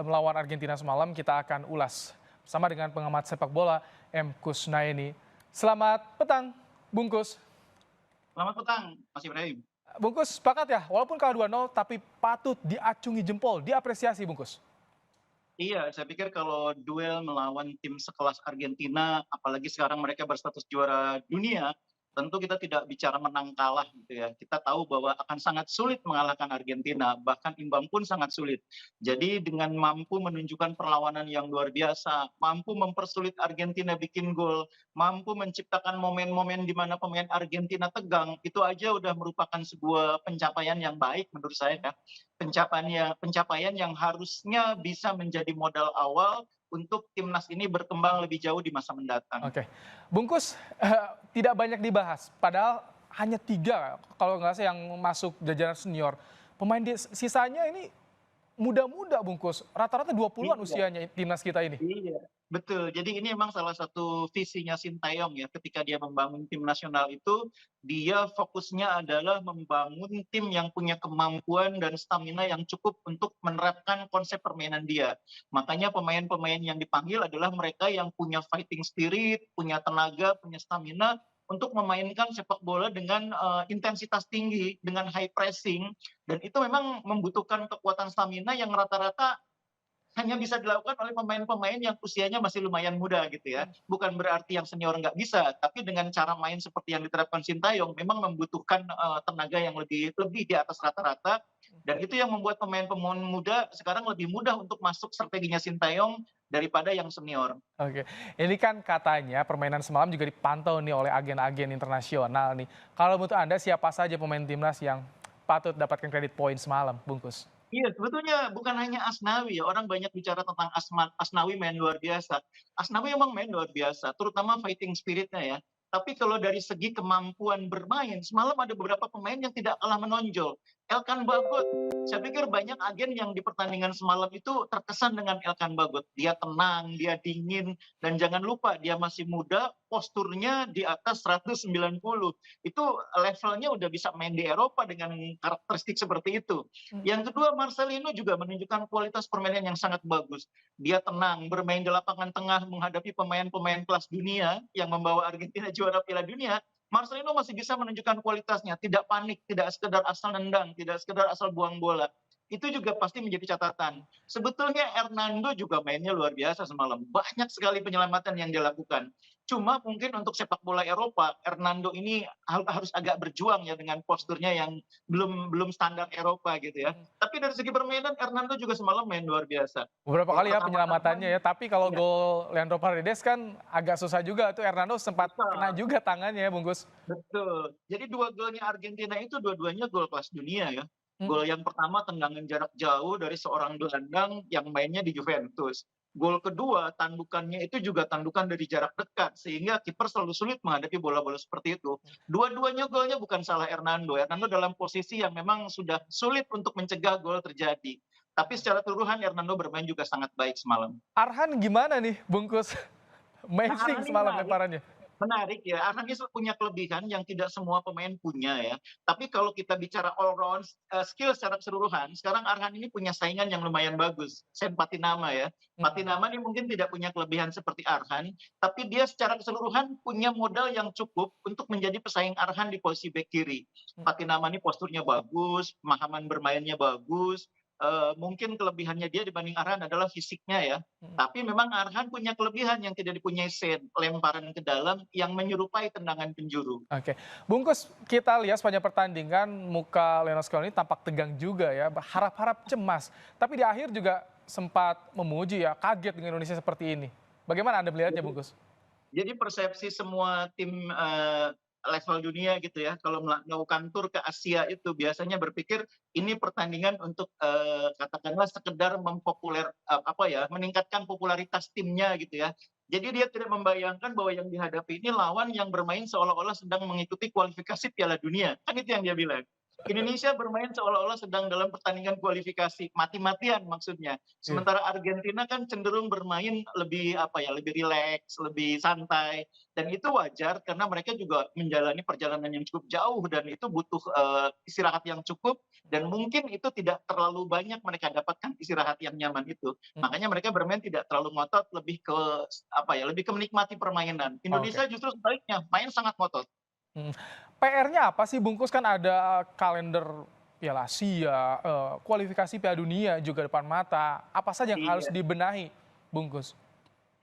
melawan Argentina semalam kita akan ulas bersama dengan pengamat sepak bola M. Kusnaini. Selamat petang, Bungkus. Selamat petang, Mas Ibrahim. Bungkus sepakat ya, walaupun kalah 2-0 tapi patut diacungi jempol, diapresiasi Bungkus. Iya, saya pikir kalau duel melawan tim sekelas Argentina, apalagi sekarang mereka berstatus juara dunia, tentu kita tidak bicara menang kalah gitu ya. Kita tahu bahwa akan sangat sulit mengalahkan Argentina, bahkan imbang pun sangat sulit. Jadi dengan mampu menunjukkan perlawanan yang luar biasa, mampu mempersulit Argentina bikin gol, mampu menciptakan momen-momen di mana pemain Argentina tegang, itu aja udah merupakan sebuah pencapaian yang baik menurut saya ya. Pencapaian yang harusnya bisa menjadi modal awal untuk timnas ini berkembang lebih jauh di masa mendatang. Oke, Bungkus tidak banyak dibahas, padahal hanya 3 kalau nggak salah yang masuk jajaran senior. Pemain sisanya ini muda-muda Bungkus, rata-rata 20-an Iya. usianya timnas kita ini. Iya, betul. Jadi ini memang salah satu visinya Sintayong ya, ketika dia membangun tim nasional itu, dia fokusnya adalah membangun tim yang punya kemampuan dan stamina yang cukup untuk menerapkan konsep permainan dia. Makanya pemain-pemain yang dipanggil adalah mereka yang punya fighting spirit, punya tenaga, punya stamina untuk memainkan sepak bola dengan intensitas tinggi, dengan high pressing, dan itu memang membutuhkan kekuatan stamina yang rata-rata hanya bisa dilakukan oleh pemain-pemain yang usianya masih lumayan muda gitu ya. Bukan berarti yang senior nggak bisa, tapi dengan cara main seperti yang diterapkan Sintayong memang membutuhkan tenaga yang lebih lebih di atas rata-rata, dan itu yang membuat pemain-pemain muda sekarang lebih mudah untuk masuk strateginya Sintayong daripada yang senior. Oke, ini kan katanya permainan semalam juga dipantau nih oleh agen-agen internasional nih. Kalau menurut Anda siapa saja pemain timnas yang patut dapatkan kredit poin semalam, Bungkus? Iya, sebetulnya bukan hanya Asnawi ya, orang banyak bicara tentang Asnawi main luar biasa. Asnawi emang main luar biasa, terutama fighting spirit-nya ya. Tapi kalau dari segi kemampuan bermain, semalam ada beberapa pemain yang tidak kalah menonjol. Elkan Bagot, saya pikir banyak agen yang di pertandingan semalam itu terkesan dengan Elkan Bagot. Dia tenang, dia dingin, dan jangan lupa dia masih muda, posturnya di atas 190. Itu levelnya udah bisa main di Eropa dengan karakteristik seperti itu. Yang kedua, Marcelino juga menunjukkan kualitas permainan yang sangat bagus. Dia tenang, bermain di lapangan tengah menghadapi pemain-pemain kelas dunia yang membawa Argentina juara Piala Dunia. Marcelino masih bisa menunjukkan kualitasnya, tidak panik, tidak sekedar asal nendang, tidak sekedar asal buang bola. Itu juga pasti menjadi catatan. Sebetulnya Hernando juga mainnya luar biasa semalam. Banyak sekali penyelamatan yang dilakukan. Cuma mungkin untuk sepak bola Eropa, Hernando ini harus agak berjuang ya dengan posturnya yang belum belum standar Eropa gitu ya. Tapi dari segi permainan Hernando juga semalam main luar biasa. Beberapa Gol kali ya pertama penyelamatannya ya, tapi kalau iya, gol Leandro Paredes kan agak susah juga tuh Hernando sempat kena susah. juga tangannya ya Bungkus. Betul. Jadi 2 golnya Argentina itu dua-duanya gol kelas dunia ya. Hmm, Gol yang pertama tendangan jarak jauh dari seorang gelandang yang mainnya di Juventus. Gol kedua tandukannya itu juga tandukan dari jarak dekat sehingga kiper selalu sulit menghadapi bola-bola seperti itu. Dua-duanya golnya bukan salah Hernando. Hernando dalam posisi yang memang sudah sulit untuk mencegah gol terjadi. Tapi secara keseluruhan Hernando bermain juga sangat baik semalam. Arhan gimana nih Bungkus? Nah, Amazing Arhan ini semalam menarik. lemparannya. Menarik ya, Arhan ini punya kelebihan yang tidak semua pemain punya ya. Tapi kalau kita bicara all round skill secara keseluruhan, sekarang Arhan ini punya saingan yang lumayan bagus, Sen Patinama ya. Hmm. Patinama ini mungkin tidak punya kelebihan seperti Arhan, tapi dia secara keseluruhan punya modal yang cukup untuk menjadi pesaing Arhan di posisi bek kiri. Patinama ini posturnya bagus, pemahaman bermainnya bagus, mungkin kelebihannya dia dibanding Arhan adalah fisiknya ya. Tapi memang Arhan punya kelebihan yang tidak dipunyai Sen, lemparan ke dalam yang menyerupai tendangan penjuru. Oke, Bungkus kita lihat sepanjang pertandingan muka Lionel Scaloni tampak tegang juga ya, harap-harap cemas. Tapi di akhir juga sempat memuji ya, kaget dengan Indonesia seperti ini. Bagaimana Anda melihatnya Bungkus? Jadi persepsi semua tim level dunia gitu ya, kalau melakukan tur ke Asia itu biasanya berpikir ini pertandingan untuk katakanlah sekedar apa ya, meningkatkan popularitas timnya gitu ya. Jadi dia tidak membayangkan bahwa yang dihadapi ini lawan yang bermain seolah-olah sedang mengikuti kualifikasi Piala Dunia, kan itu yang dia bilang. Indonesia bermain seolah-olah sedang dalam pertandingan kualifikasi, mati-matian maksudnya. Iya. Sementara Argentina kan cenderung bermain lebih apa ya, lebih rileks, lebih santai, dan itu wajar karena mereka juga menjalani perjalanan yang cukup jauh dan itu butuh istirahat yang cukup dan mungkin itu tidak terlalu banyak mereka dapatkan istirahat yang nyaman itu. Hmm, Makanya mereka bermain tidak terlalu ngotot, lebih ke apa ya, lebih ke menikmati permainan. oke. Indonesia justru sebaliknya, main sangat ngotot. Mhm. PR-nya apa sih Bungkus? Kan ada kalender Piala Asia, kualifikasi Piala Dunia juga depan mata. Apa saja yang harus Iya. dibenahi, Bungkus?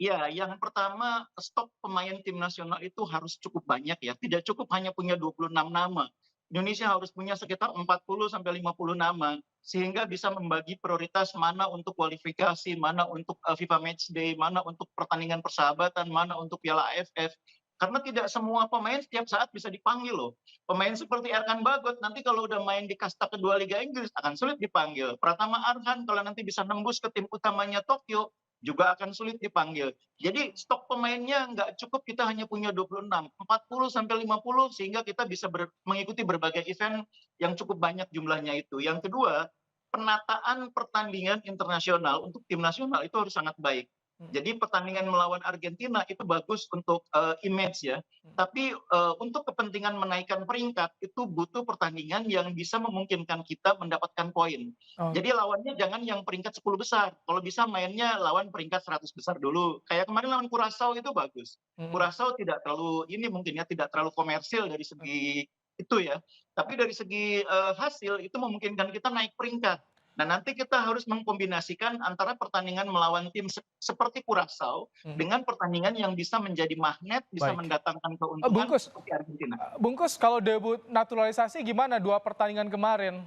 Iya, yang pertama stok pemain tim nasional itu harus cukup banyak ya, tidak cukup hanya punya 26 nama. Indonesia harus punya sekitar 40 sampai 50 nama, sehingga bisa membagi prioritas mana untuk kualifikasi, mana untuk FIFA Matchday, mana untuk pertandingan persahabatan, mana untuk Piala AFF. Karena tidak semua pemain setiap saat bisa dipanggil loh. Pemain seperti Erkan Bagot nanti kalau udah main di kasta kedua Liga Inggris akan sulit dipanggil. Pratama Arhan kalau nanti bisa nembus ke tim utamanya Tokyo juga akan sulit dipanggil. Jadi stok pemainnya nggak cukup kita hanya punya 26, 40 sampai 50 sehingga kita bisa mengikuti berbagai event yang cukup banyak jumlahnya itu. Yang kedua, penataan pertandingan internasional untuk tim nasional itu harus sangat baik. Mhm, Jadi pertandingan melawan Argentina itu bagus untuk image ya. mhm. Tapi untuk kepentingan menaikkan peringkat itu butuh pertandingan yang bisa memungkinkan kita mendapatkan poin. Oh, Jadi lawannya jangan yang peringkat 10 besar. Kalau bisa mainnya lawan peringkat 100 besar dulu. Kayak kemarin lawan Curaçao itu bagus. mhm. Curaçao tidak terlalu ini mungkin ya tidak terlalu komersil dari segi itu ya. Tapi dari segi hasil itu memungkinkan kita naik peringkat. Nah, nanti kita harus mengkombinasikan antara pertandingan melawan tim seperti Curaçao Mhm. dengan pertandingan yang bisa menjadi magnet, bisa Baik. mendatangkan keuntungan Bungkus, seperti Argentina. Bungkus kalau debut naturalisasi gimana 2 pertandingan kemarin?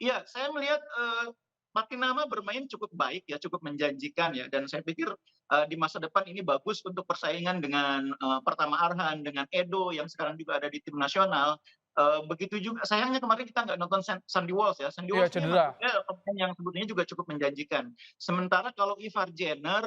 Iya, saya melihat, Patinama bermain cukup baik ya, cukup menjanjikan ya, dan saya pikir, di masa depan ini bagus untuk persaingan dengan, Pratama Arhan, dengan Edo yang sekarang juga ada di tim nasional. Begitu juga sayangnya kemarin kita nggak nonton Sandy Walsh ya, Sandy Iya Walsh ini cedera. nampaknya pemain yang sebetulnya juga cukup menjanjikan. Sementara kalau Ivar Jenner,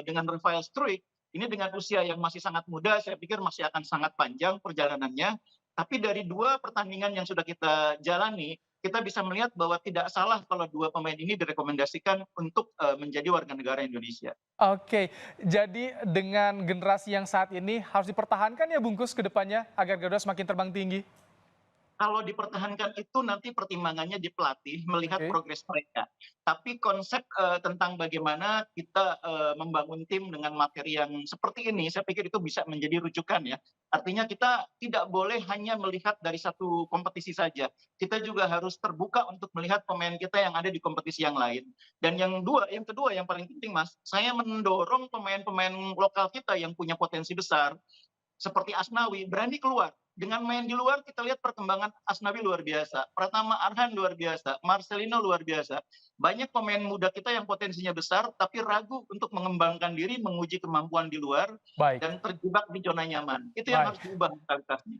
dengan Rafael Struijk, ini dengan usia yang masih sangat muda, saya pikir masih akan sangat panjang perjalanannya. Tapi dari 2 pertandingan yang sudah kita jalani, kita bisa melihat bahwa tidak salah kalau 2 pemain ini direkomendasikan untuk, menjadi warga negara Indonesia. Oke, jadi dengan generasi yang saat ini harus dipertahankan ya Bungkus ke depannya agar Garuda semakin terbang tinggi? Kalau dipertahankan itu nanti pertimbangannya di pelatih melihat Oke. progres mereka. Tapi konsep, tentang bagaimana kita, membangun tim dengan materi yang seperti ini, saya pikir itu bisa menjadi rujukan ya. Artinya kita tidak boleh hanya melihat dari satu kompetisi saja. Kita juga harus terbuka untuk melihat pemain kita yang ada di kompetisi yang lain. Dan yang kedua yang paling penting Mas, saya mendorong pemain-pemain lokal kita yang punya potensi besar seperti Asnawi berani keluar. Dengan main di luar kita lihat perkembangan Asnawi luar biasa, Pratama Arhan luar biasa, Marcelino luar biasa. Banyak pemain muda kita yang potensinya besar tapi ragu untuk mengembangkan diri, menguji kemampuan di luar Baik, dan terjebak di zona nyaman. Itu yang baik. harus diubah mentalitasnya.